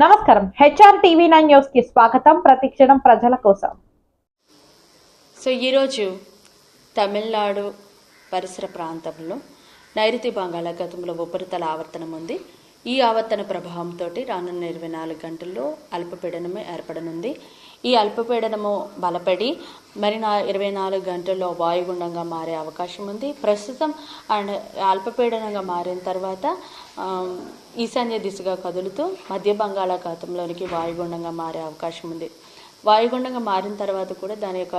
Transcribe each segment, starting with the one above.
నమస్కారం. HR TV9 news కి స్వాగతం. ప్రతిక్షణం ప్రజల కోసం. ఈరోజు తమిళనాడు పరిసర ప్రాంతంలో నైరుతి బంగాళాఖాతంలో ఉపరితల ఆవర్తనం ఉంది. ఈ ఆవర్తన ప్రభావంతో రానున్న 24 గంటల్లో అల్పపీడనము ఏర్పడనుంది. ఈ అల్పపీడనము బలపడి మరి 24 గంటల్లో వాయుగుండంగా మారే అవకాశం ఉంది. ప్రస్తుతం అల్పపీడనంగా మారిన తర్వాత ఈశాన్య దిశగా కదులుతూ మధ్య బంగాళాఖాతంలోనికి వాయుగుండంగా మారే అవకాశం ఉంది. వాయుగుండంగా మారిన తర్వాత కూడా దాని యొక్క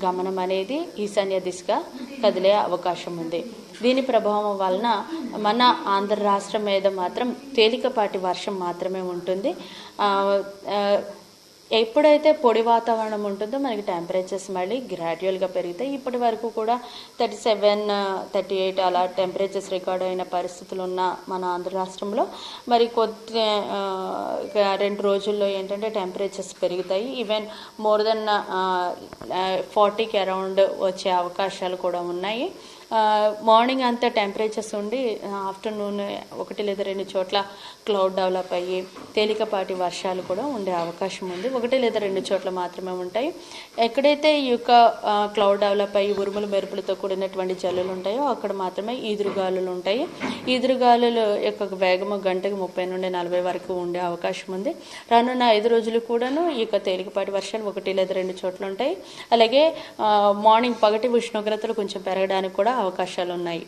గమనం అనేది ఈశాన్య దిశగా కదిలే అవకాశం ఉంది. దీని ప్రభావం వలన మన ఆంధ్ర రాష్ట్రం మీద మాత్రం తేలికపాటి వర్షం మాత్రమే ఉంటుంది. ఎప్పుడైతే పొడి వాతావరణం ఉంటుందో మనకి టెంపరేచర్స్ మళ్ళీ గ్రాడ్యువల్గా పెరుగుతాయి. ఇప్పటి వరకు కూడా 37, 38 అలా టెంపరేచర్స్ రికార్డ్ అయిన పరిస్థితులు ఉన్న మన ఆంధ్ర రాష్ట్రంలో మరి 2 రోజుల్లో ఏంటంటే టెంపరేచర్స్ పెరుగుతాయి. ఈవెన్ మోర్ దెన్ 40కి అరౌండ్ వచ్చే అవకాశాలు కూడా ఉన్నాయి. మార్నింగ్ అంతా టెంపరేచర్స్ ఉండి ఆఫ్టర్నూన్ 1 లేదా 2 చోట్ల క్లౌడ్ డెవలప్ అయ్యి తేలికపాటి వర్షాలు కూడా ఉండే అవకాశం ఉంది. 1 లేదా 2 చోట్ల మాత్రమే ఉంటాయి. ఎక్కడైతే ఈ యొక్క క్లౌడ్ డెవలప్ అయ్యి ఉరుములు మెరుపులతో కూడినటువంటి జల్లులు ఉంటాయో అక్కడ మాత్రమే ఈదురుగాలులు ఉంటాయి. ఈదురుగాలుల యొక్క వేగము గంటకు 30 నుండి 40 వరకు ఉండే అవకాశం ఉంది. రానున్న 5 రోజులు కూడాను ఈ యొక్క తేలికపాటి వర్షాలు 1 లేదా 2 చోట్ల ఉంటాయి. అలాగే మార్నింగ్ పగటి ఉష్ణోగ్రతలు కొంచెం పెరగడానికి కూడా అవకాశాలు ఉన్నాయి.